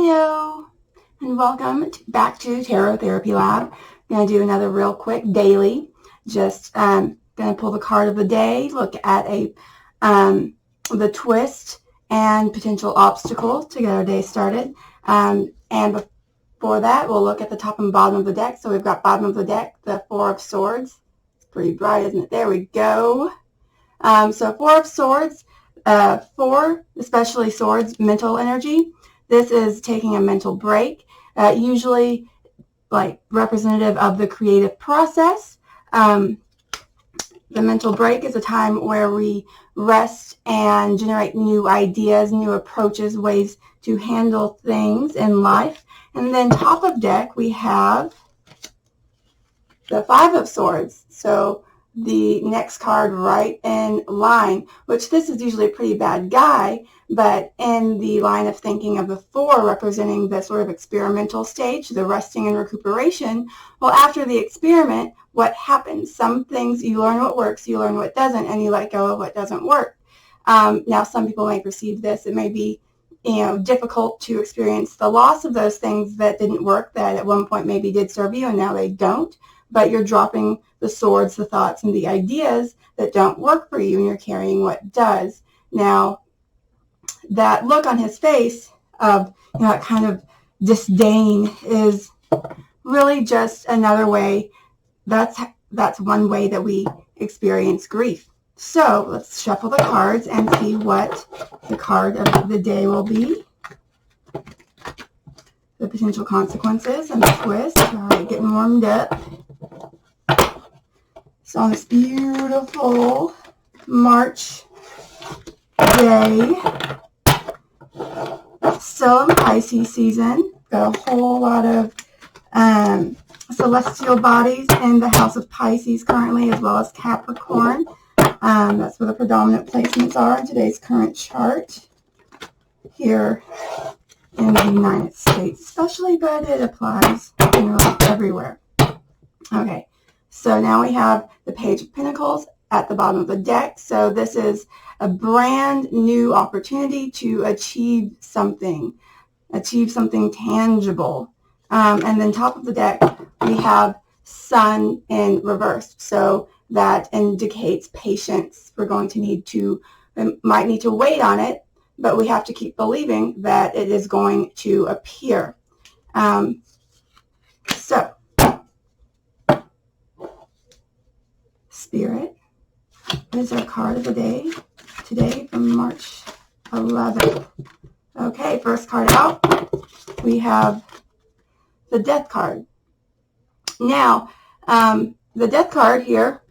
Cleo, and welcome back to Tarot Therapy Lab. I'm going to do another real quick daily. Just going to pull the card of the day, look at the twist and potential obstacle to get our day started. And before that, we'll look at the top and bottom of the deck. So we've got bottom of the deck, the Four of Swords. It's pretty bright, isn't it? There we go. So Four of Swords, four, especially swords, mental energy. This is taking a mental break, usually like representative of the creative process. The mental break is a time where we rest and generate new ideas, new approaches, ways to handle things in life. And then top of deck, we have the Five of Swords. So the next card right in line, which this is usually a pretty bad guy, but in the line of thinking of the four representing the sort of experimental stage, the resting and recuperation. Well, after the experiment, what happens? Some things you learn what works, you learn what doesn't, and you let go of what doesn't work. Now, some people may perceive this. It may be difficult to experience the loss of those things that didn't work, that at one point maybe did serve you and now they don't. But you're dropping the swords, the thoughts, and the ideas that don't work for you, and you're carrying what does. Now, that look on his face of that kind of disdain is really just another way. That's one way that we experience grief. So let's shuffle the cards and see what the card of the day will be. The potential consequences and the twist. All right, getting warmed up. So on this beautiful March day, still in Pisces season, got a whole lot of celestial bodies in the house of Pisces currently, as well as Capricorn. That's where the predominant placements are in today's current chart here in the United States, especially, but it applies everywhere. Okay, so now we have the Page of Pentacles at the bottom of the deck. So this is a brand new opportunity to achieve something tangible. And then top of the deck, we have Sun in reverse. So that indicates patience. We might need to wait on it, but we have to keep believing that it is going to appear. So, Spirit is our card of the day today from March 11th. Okay, first card out, we have the Death card. Now, the Death card here,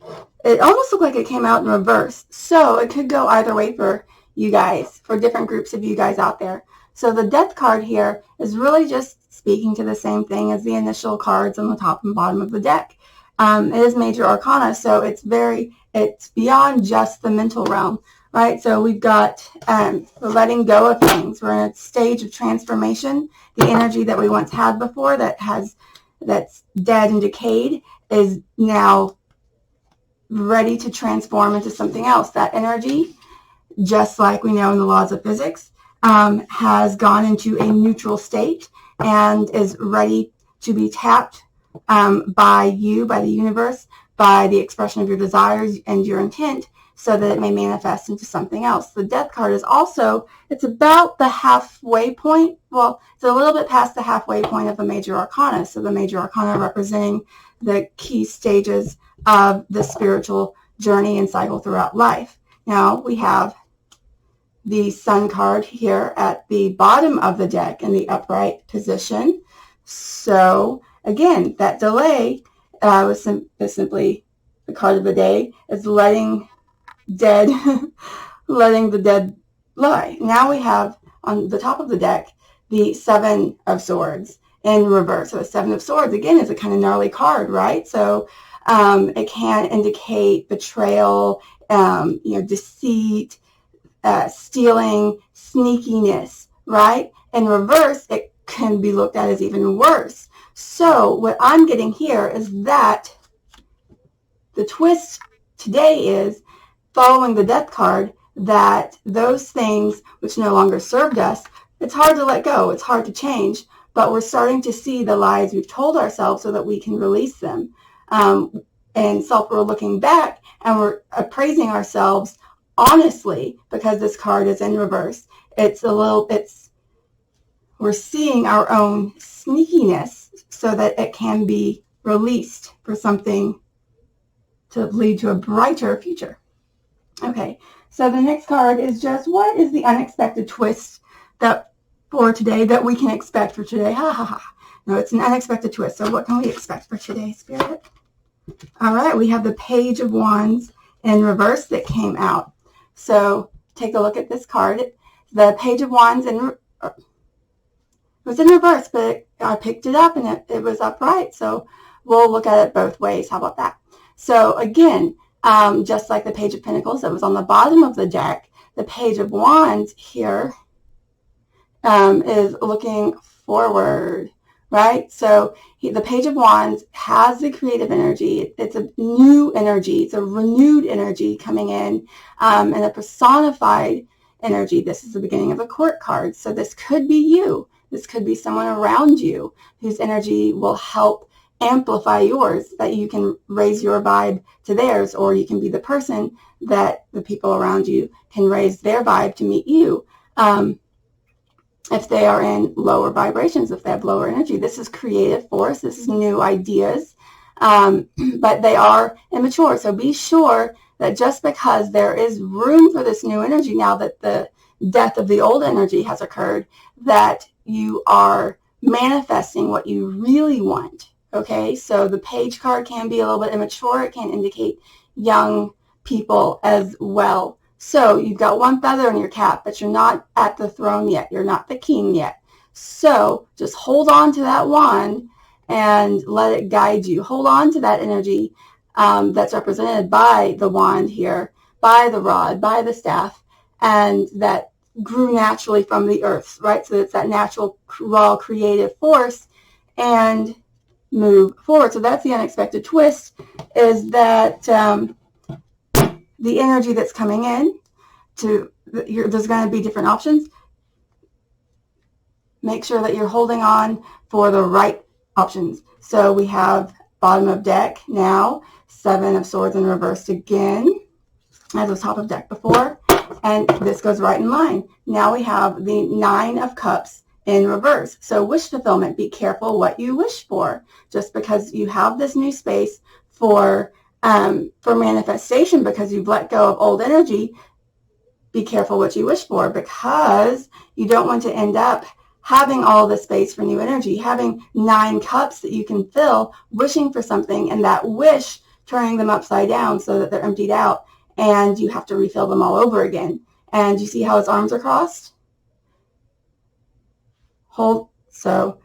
it almost looked like it came out in reverse. So it could go either way for you guys, for different groups of you guys out there. So the Death card here is really just speaking to the same thing as the initial cards on the top and bottom of the deck. It is major arcana, so it's beyond just the mental realm, right? So we've got the letting go of things. We're in a stage of transformation. The energy that we once had before that's dead and decayed is now ready to transform into something else. That energy, just like we know in the laws of physics, has gone into a neutral state and is ready to be tapped by you, by the universe, by the expression of your desires and your intent, so that it may manifest into something else. The Death card is also, it's about the halfway point. Well, it's a little bit past the halfway point of the major arcana. So the major arcana representing the key stages of the spiritual journey and cycle throughout life. Now we have the Sun card here at the bottom of the deck in the upright position. So again, that delay was simply the card of the day is letting the dead lie. Now we have on the top of the deck the Seven of Swords in reverse. So the Seven of Swords, again, is a kind of gnarly card, right? So it can indicate betrayal, deceit, stealing, sneakiness, right? In reverse, it can be looked at as even worse. So what I'm getting here is that the twist today is, following the Death card, that those things which no longer served us it's hard to let go. It's hard to change, but we're starting to see the lies we've told ourselves so that we can release them. And so we're looking back and we're appraising ourselves honestly because this card is in reverse. We're seeing our own sneakiness so that it can be released for something to lead to a brighter future. Okay, so the next card is just, what is the unexpected twist that for today that we can expect for today? Ha ha ha. No, it's an unexpected twist. So what can we expect for today, Spirit? All right, we have the Page of Wands in reverse that came out. So take a look at this card. The Page of Wands was in reverse, but I picked it up and it was upright. So we'll look at it both ways. How about that? So again, just like the Page of Pentacles that was on the bottom of the deck, the Page of Wands here is looking forward, right? So the Page of Wands has the creative energy. It's a new energy. It's a renewed energy coming in, and a personified energy. This is the beginning of a court card. So this could be you. This could be someone around you whose energy will help amplify yours, that you can raise your vibe to theirs, or you can be the person that the people around you can raise their vibe to meet you. If they are in lower vibrations, if they have lower energy, this is creative force. This is new ideas, but they are immature. So be sure that just because there is room for this new energy now that the death of the old energy has occurred, that you are manifesting what you really want. Okay, so the Page card can be a little bit immature. It can indicate young people as well. So you've got one feather in your cap, but you're not at the throne yet. You're not the king yet. So just hold on to that wand and let it guide you. Hold on to that energy that's represented by the wand here, by the rod, by the staff, and that grew naturally from the earth, right? So it's that natural, raw, creative force, and move forward. So that's the unexpected twist, is that the energy that's coming in, there's going to be different options. Make sure that you're holding on for the right options. So we have bottom of deck now, Seven of Swords in reversed again, as was top of deck before, and this goes right in line. Now we have the Nine of Cups in reverse. So wish fulfillment. Be careful what you wish for. Just because you have this new space for manifestation, because you've let go of old energy, be careful what you wish for, because you don't want to end up having all the space for new energy, having 9 cups that you can fill, wishing for something, and that wish turning them upside down so that they're emptied out, and you have to refill them all over again. And you see how his arms are crossed? So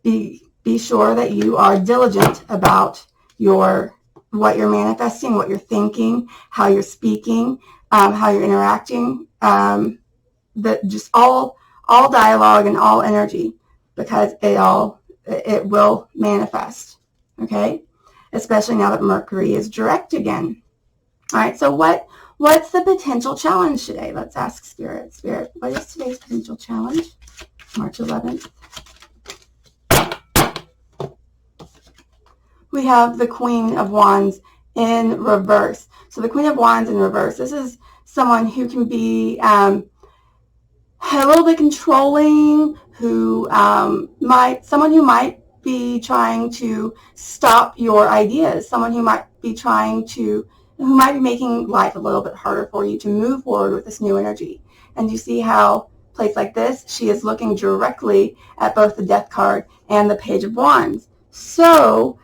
be sure that you are diligent about what you're manifesting, what you're thinking, how you're speaking, how you're interacting, just all dialogue and all energy, because it will manifest. Okay, especially now that Mercury is direct again. All right, so what's the potential challenge today? Let's ask Spirit. Spirit, what is today's potential challenge? March 11th. We have the Queen of Wands in reverse. So the Queen of Wands in reverse, this is someone who can be a little bit controlling, someone who might be trying to stop your ideas, someone who might be making life a little bit harder for you to move forward with this new energy. And you see how placed like this, she is looking directly at both the Death card and the Page of Wands. So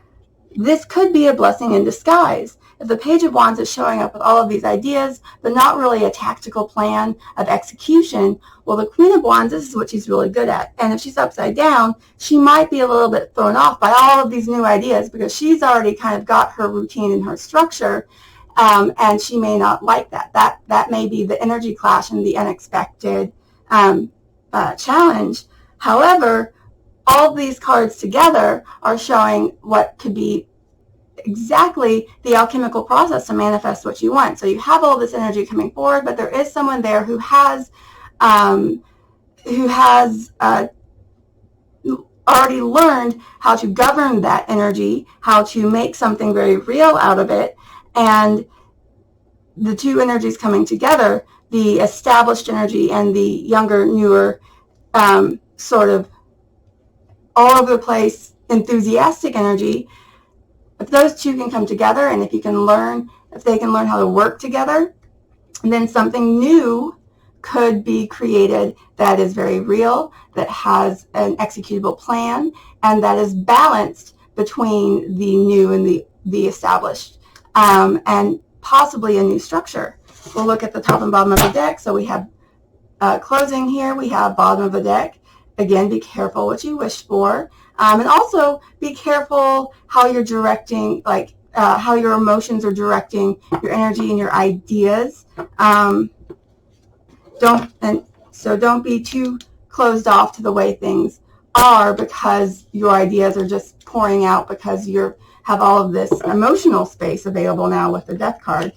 this could be a blessing in disguise. If the Page of Wands is showing up with all of these ideas, but not really a tactical plan of execution, well, the Queen of Wands, this is what she's really good at. And if she's upside down, she might be a little bit thrown off by all of these new ideas, because she's already kind of got her routine and her structure, and she may not like that. That may be the energy clash and the unexpected challenge. However, all these cards together are showing what could be exactly the alchemical process to manifest what you want. So you have all this energy coming forward, but there is someone there who has who has already learned how to govern that energy, how to make something very real out of it, and the two energies coming together, the established energy and the younger, newer, sort of all over the place, enthusiastic energy, if those two can come together and if they can learn how to work together, then something new could be created that is very real, that has an executable plan, and that is balanced between the new and the established, and possibly a new structure. We'll look at the top and bottom of the deck. So we have closing here. We have bottom of the deck. Again, be careful what you wish for. And also be careful how you're directing, like how your emotions are directing your energy and your ideas. Don't be too closed off to the way things are, because your ideas are just pouring out because you have all of this emotional space available now with the Death card.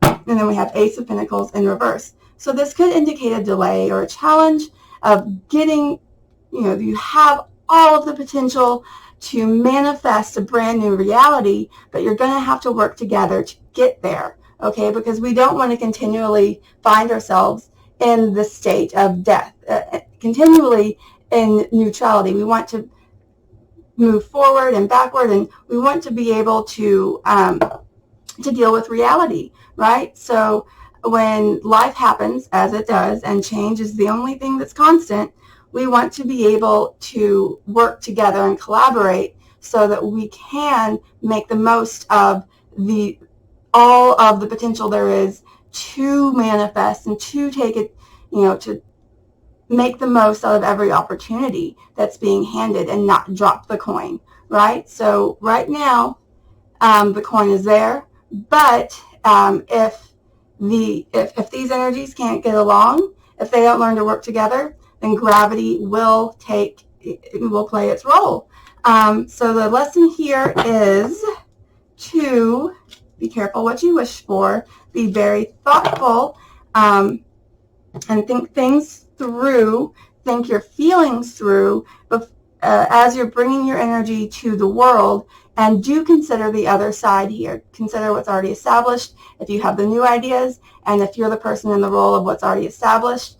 And then we have Ace of Pentacles in reverse. So this could indicate a delay or a challenge of getting, you have all of the potential to manifest a brand new reality, but you're going to have to work together to get there, okay? Because we don't want to continually find ourselves in the state of death, continually in neutrality. We want to move forward and backward, and we want to be able to deal with reality, right? So when life happens, as it does, and change is the only thing that's constant, we want to be able to work together and collaborate so that we can make the most of all of the potential there is to manifest and to take it, to make the most out of every opportunity that's being handed and not drop the coin, right? So right now, the coin is there, but if these energies can't get along, if they don't learn to work together, then gravity will play its role. So the lesson here is to be careful what you wish for, be very thoughtful, and think things through, think your feelings through as you're bringing your energy to the world, and do consider the other side here. Consider what's already established, if you have the new ideas, and if you're the person in the role of what's already established.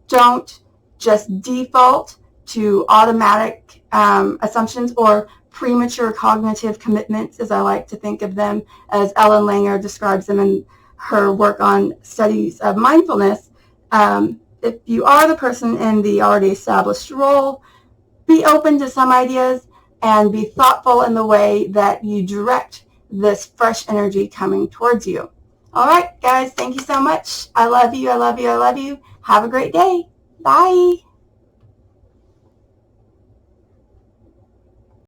Don't just default to automatic assumptions or premature cognitive commitments, as I like to think of them, as Ellen Langer describes them in her work on studies of mindfulness. If you are the person in the already established role, be open to some ideas and be thoughtful in the way that you direct this fresh energy coming towards you. All right, guys, thank you so much. I love you. I love you. I love you. Have a great day. Bye.